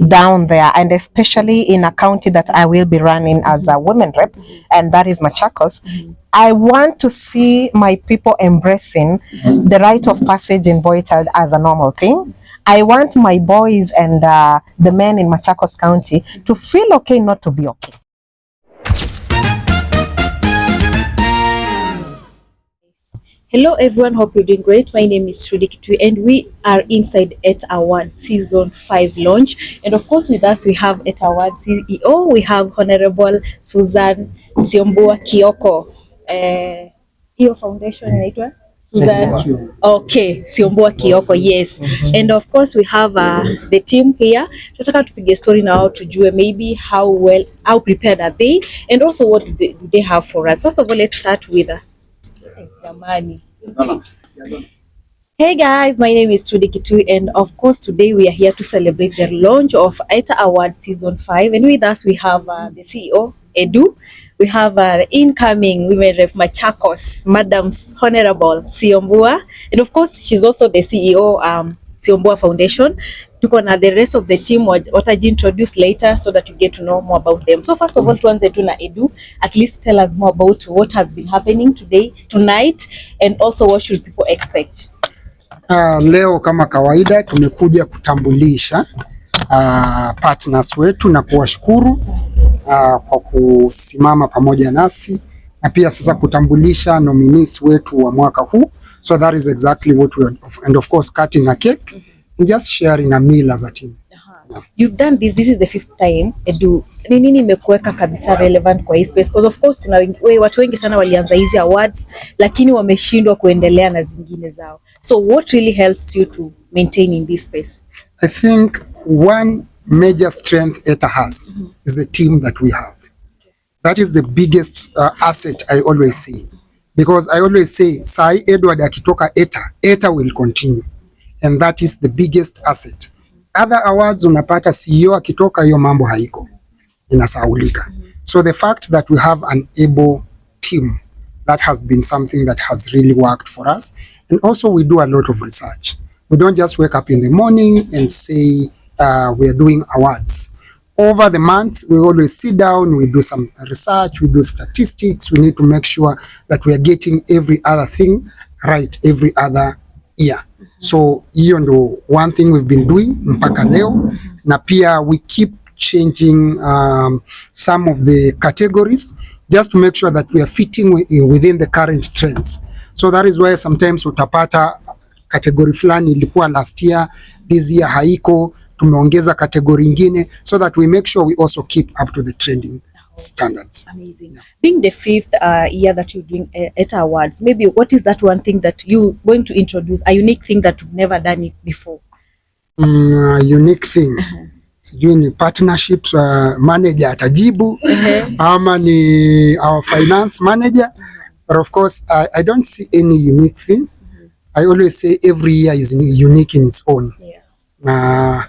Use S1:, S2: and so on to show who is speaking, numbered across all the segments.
S1: down there, and especially in a county that I will be running as a women rep, and that is Machakos. I want to see my people embracing the rite of passage in boy child as a normal thing. I want my boys and the men in Machakos County to feel okay not to be okay.
S2: Hello everyone, hope you're doing great. My name is Trudy Kitui and we are inside ETA Award Season 5 launch. And of course with us we have ETA Award CEO, we have Honorable Susan Siombua Kioko. Hiyo foundation inaitwa? Susan. Okay, Siombua Kioko, yes. And of course we have the team here. Tunataka tupige story now tujue maybe how prepared are they and also what do they have for us. First of all, let's start with Hey guys, my name is Trudy Kitui and of course today we are here to celebrate the launch of ETA Award Season 5 and with us we have the CEO, Edu. We have incoming women rep Machakos, Madam Honorable Siombua, and of course she's also the CEO Siombua Foundation. Tuko na the rest of the team wataji introduce later so that you get to know more about them. So first of all, tuanze tu na Edu, at least tell us more about what has been happening tonight, and also what should people expect.
S3: Leo kama kawaida tumekuja kutambulisha partners wetu na kuwashukuru kwa kusimama pamoja nasi na pia sasa kutambulisha nominees wetu wa mwaka huu. So that is exactly what we are, and of course cutting a cake and just sharing a meal as a team.
S2: Yeah. You've done this is the 5th time. Edu, ni nini imekuweka kabisa relevant kwa hii space? Because of course kuna watu wengi sana walianza hizi awards lakini wameshindwa kuendelea na zingine zao. So what really helps you to maintain in this space?
S3: I think one major strength ETA has is the team that we have. That is the biggest asset I always say. Because I always say, Sai Edward akitoka ETA will continue. And that is the biggest asset. Other awards unapata CEO akitoka hiyo mambo haiko. Inasaulika. So the fact that we have an able team, that has been something that has really worked for us. And also we do a lot of research. We don't just wake up in the morning and say we are doing awards. Over the month, we always sit down, we do some research, we do statistics, we need to make sure that we are getting every other thing right every other year. So hiyo ndo one thing we've been doing mpaka leo, na pia we keep changing some of the categories just to make sure that we are fitting within the current trends. So that is why sometimes utapata category fulani ilikuwa last year, this year haiko, tumeongeza category ingine so that we make sure we also keep up to the trending standards.
S2: Amazing. Yeah. Being the 5th year that you're doing ETA Awards, maybe what is that one thing that you're going to introduce, a unique thing that you've never done it before?
S3: Unique thing. Sijui ni partnerships, manager atajibu ama ni our finance manager. But of course, I don't see any unique thing. I always say every year is unique in its own.
S2: Yeah.
S3: Na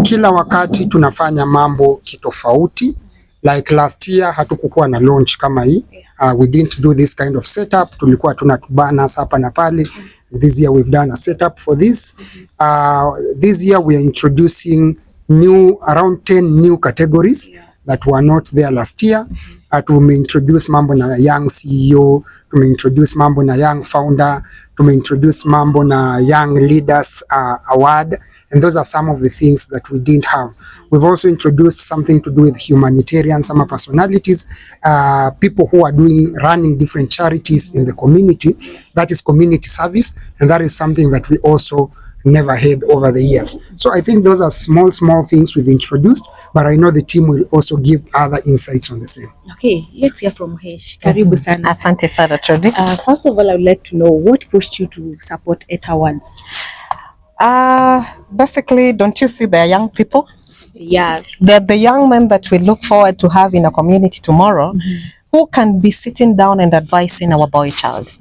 S3: kila wakati tunafanya mambo kitofauti. Like last year hatukukuwa na launch kama hii. We didn't do this kind of setup. Tulikuwa tunatubana hapa na pale. This year we've done a setup for this. This year we are introducing around 10 new categories that were not there last year. Tumeintroduce mambo na young CEO, tumeintroduce mambo na young founder, tumeintroduce mambo na young leaders award, and those are some of the things that we didn't have. We've also introduced something to do with humanitarian, some personalities, people who are running different charities in the community. That is community service, and that is something that we also never had over the years. So I think those are small things we've introduced, but I know the team will also give other insights on the same.
S2: Okay, let's hear from Hesh. Karibu sana.
S1: Asante sana Trudy.
S2: First of all, I would like to know what pushed you to support ETA Awards?
S1: Basically, don't you see the young people?
S2: Yeah.
S1: They're the young men that we look forward to have in a community tomorrow, who can be sitting down and advising our boy child.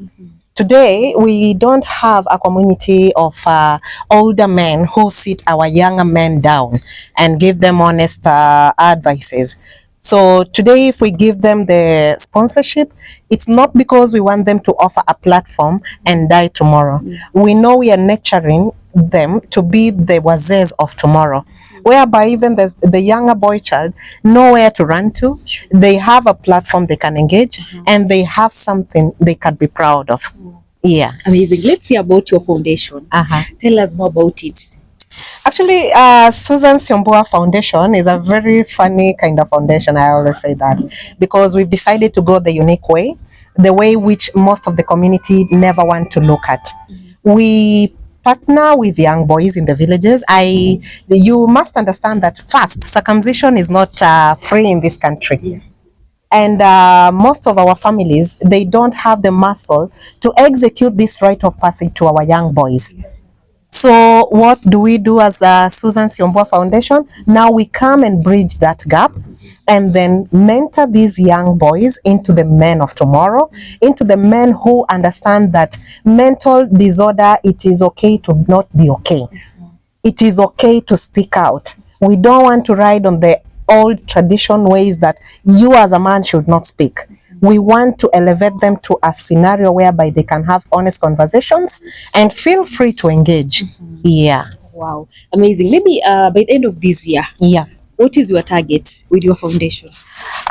S1: Today, we don't have a community of older men who sit our younger men down and give them honest advices. So today, if we give them the sponsorship, it's not because we want them to offer a platform and die tomorrow. We know we are nurturing them to be the wazes of tomorrow, whereby even the younger boy child know where to run to, they have a platform they can engage, and they have something they can be proud of. Yeah.
S2: Amazing. Let's hear about your foundation. Tell us more about it.
S1: Actually, Susan Siombua Foundation is a very funny kind of foundation. I always say that because we've decided to go the unique way, the way which most of the community never want to look at. We partner with young boys in the villages. You must understand that first, circumcision is not free in this country.
S2: Yeah.
S1: And most of our families, they don't have the muscle to execute this rite of passage to our young boys. So what do we do as Susan Siombua Foundation? Now we come and bridge that gap and then mentor these young boys into the men of tomorrow, into the men who understand that mental disorder, it is okay to not be okay. It is okay to speak out. We don't want to ride on the old tradition ways that you as a man should not speak. We want to elevate them to a scenario whereby they can have honest conversations and feel free to engage. Yeah.
S2: Wow. Amazing. Maybe by the end of this year, what is your target with your foundation?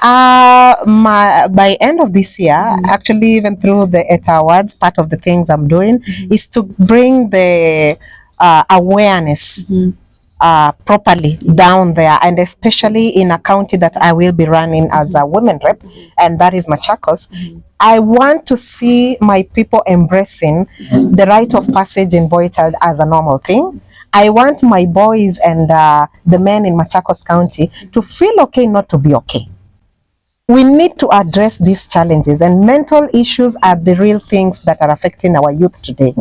S1: By end of this year, actually even through the ETA Awards, part of the things I'm doing is to bring the awareness properly down there, and especially in a county that I will be running as a women rep, and that is Machakos. I want to see my people embracing the rite of passage in boy child as a normal thing. I want my boys and the men in Machakos County to feel okay not to be okay. We need to address these challenges, and mental issues are the real things that are affecting our youth today.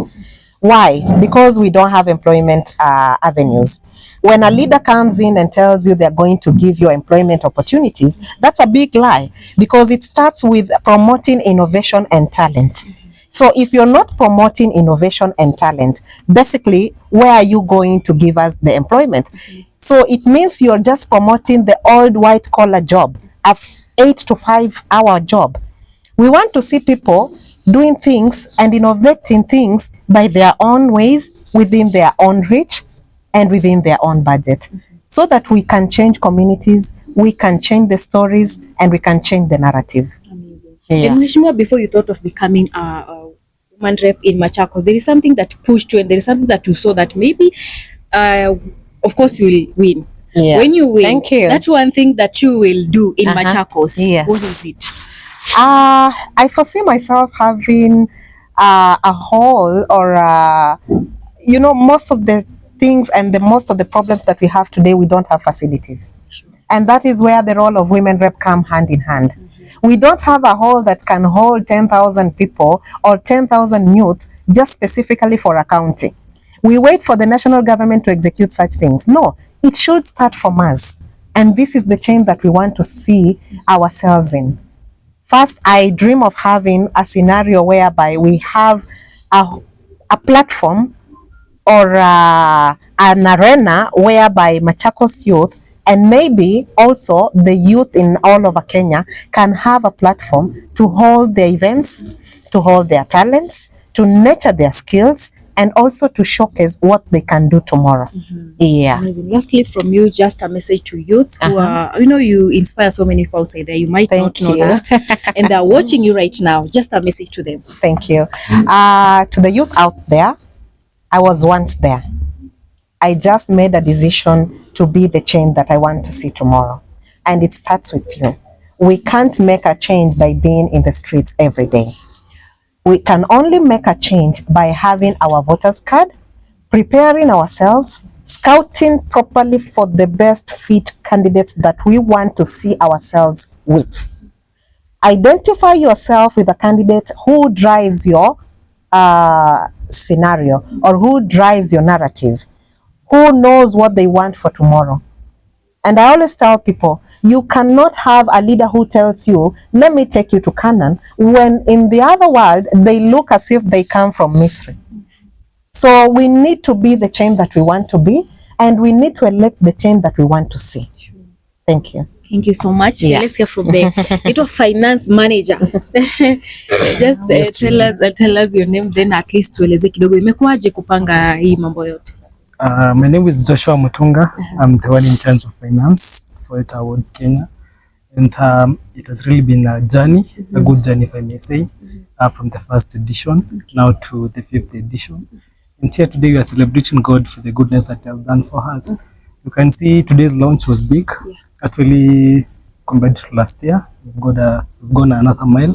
S1: Why? Because we don't have employment avenues. When a leader comes in and tells you they're going to give you employment opportunities, that's a big lie, because it starts with promoting innovation and talent. So if you're not promoting innovation and talent, basically, where are you going to give us the employment? So it means you're just promoting the old white collar job, a 8 to 5 hour job. We want to see people doing things and innovating things by their own ways, within their own reach, and within their own budget, so that we can change communities, we can change the stories, and we can change the narrative.
S2: Amazing.
S1: Yeah.
S2: And Mheshimiwa, before you thought of becoming a woman rep in Machakos, there is something that pushed you, and there is something that you saw that maybe, of course, you will win.
S1: Yeah.
S2: When you win,
S1: thank you.
S2: That's one thing that you will do in Machakos.
S1: Yes.
S2: What is it?
S1: I foresee myself having a hall, or most of the things and most of the problems that we have today, we don't have facilities.
S2: Sure.
S1: And that is where the role of women rep come hand in hand. We don't have a hall that can hold 10,000 people or 10,000 youth just specifically for a county. We wait for the national government to execute such things. No, it should start from us. And this is the change that we want to see ourselves in. First, I dream of having a scenario whereby we have a platform or an arena whereby Machakos youth, and maybe also the youth in all over Kenya, can have a platform to hold their events, to hold their talents, to nurture their skills, and also to showcase what they can do tomorrow. Yeah.
S2: Amazing. Lastly, from you, just a message to youths who are, you inspire so many people outside there. You might not know that. And they're watching you right now. Just a message to them.
S1: Thank you. To the youth out there, I was once there. I just made a decision to be the change that I want to see tomorrow. And it starts with you. We can't make a change by being in the streets every day. We can only make a change by having our voters card, preparing ourselves, scouting properly for the best fit candidates that we want to see ourselves with. Identify yourself with a candidate who drives your scenario, or who drives your narrative, who knows what they want for tomorrow. And I always tell people, you cannot have a leader who tells you, let me take you to Canaan, when in the other world, they look as if they come from Misri. So we need to be the change that we want to be, and we need to elect the change that we want to see. Thank you.
S2: Thank you so much.
S1: Yeah.
S2: Let's hear from the little finance manager. Just tell us your name, then at least tueleze kidogo imekuwaje kupanga hii mambo yote.
S4: My name is Joshua Mutunga. I'm the one in charge of finance for ETA Awards Kenya. And it has really been a journey, a good journey if I may say, from the first edition now to the 5th edition. And here today we are celebrating God for the goodness that He has done for us. You can see today's launch was big. Actually, compared to last year, we've gone another mile.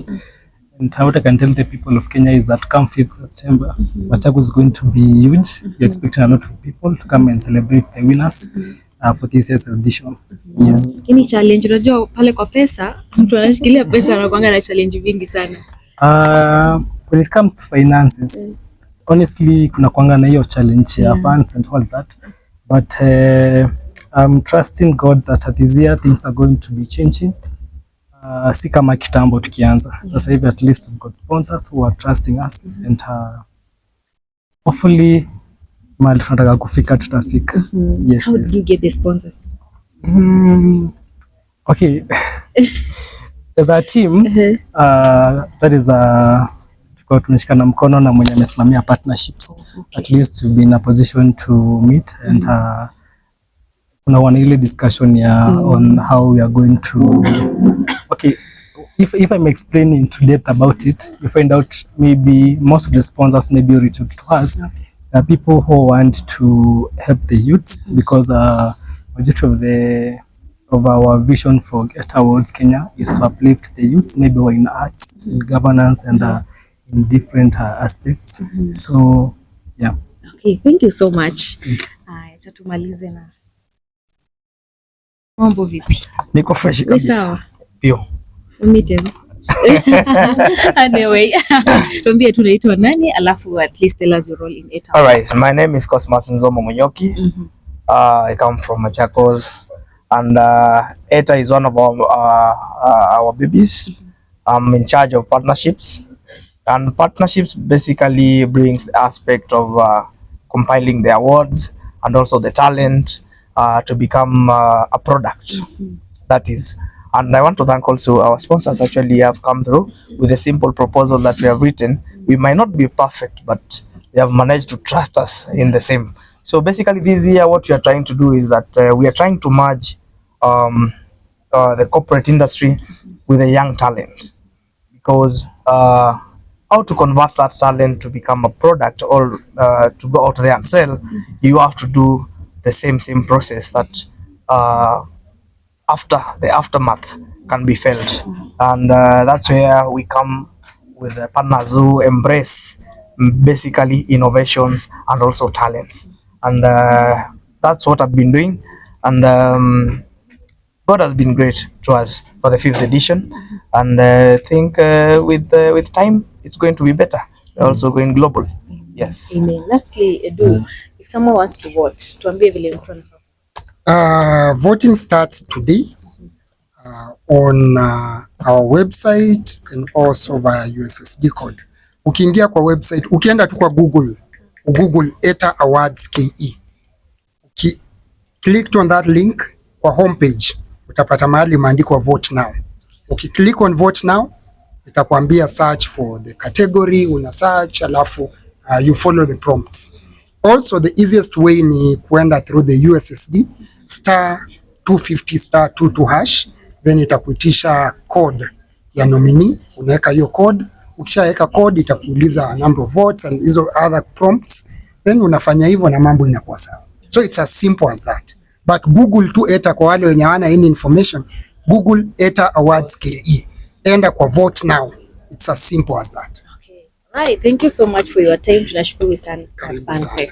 S4: And what I can tell the people of Kenya is that come 5th September, MACHAKOS is going to be huge. We're expecting a lot of people to come and celebrate the winners for this year's edition. Yes.
S2: Lakini challenge unajua pale kwa pesa, mtu anashikilia pesa anakuanga na challenge vingi sana.
S4: When it comes to finances, honestly kuna kuanga na hiyo challenge ya funds and all that. But I'm trusting God that this year things are going to be changing. Si kama kitambo tukianza. Sasa hivi at least we've got sponsors who are trusting us and hopefully mahali tunataka kufika tutafika. Yes.
S2: How did you get the sponsors?
S4: Okay. As a team, that is tuko tunashikana mkono na mwenye amesimamia partnerships. At least to be in a position to meet and kuna wana ile discussion on how we are going to. Okay, if I'm explaining to depth about it, you find out maybe most of the sponsors maybe reach out to us. There are people who want to help the youths because majority of our vision for ETA Awards Kenya is to uplift the youths, maybe in arts, in governance, and in different aspects. So yeah.
S2: Okay, thank you so much. Acha tumalize na mambo vipi?
S5: Niko fresh kabisa.
S2: Sawa.
S5: Pio.
S2: Umite. Anyway, tuambie tunaitwa nani alafu at least tell us your role in ETA.
S5: All right, my name is Cosmas Nzomo Munyoki. I come from Machakos and ETA is one of our babies. I'm in charge of partnerships, and partnerships basically brings the aspect of compiling the awards and also the talent to become a product. That is. And I want to thank also our sponsors actually have come through with a simple proposal that we have written. We might not be perfect, but they have managed to trust us in the same. So basically this year what we are trying to do is that we are trying to merge the corporate industry with a young talent. Because how to convert that talent to become a product or to go out there and sell, you have to do the same process that after the aftermath can be felt, and that's where we come with the partners who embrace basically innovations and also talents, and that's what I've been doing, and God has been great to us for the 5th edition, and I think with time it's going to be better. We're also going global. Yes.
S2: Amen. Lastly, Edu, if someone wants to vote, tuambie vile mtu anafaa.
S3: Voting starts today on our website and also via USSD code. Ukiingia kwa website, ukienda tu kwa Google ETA Awards KE. Click on that link kwa homepage, utapata mahali imeandikwa vote now. Ukiclick on vote now, itakwambia search for the category, una search alafu you follow the prompts. Also the easiest way ni kuenda through the USSD *250*22#, then itakuitisha code ya nominee, unaweka hiyo code. Ukishaweka code itakuuliza number of votes and hizo other prompts, then unafanya hivyo na mambo inakuwa sawa. So it's as simple as that. But Google tu ETA kwa wale wenye hawana any information, Google ETA Awards KE, enda kwa vote now. It's as simple as that.
S2: Okay. Right, thank you so much for your time. Tunashukuru sana.
S3: Asante.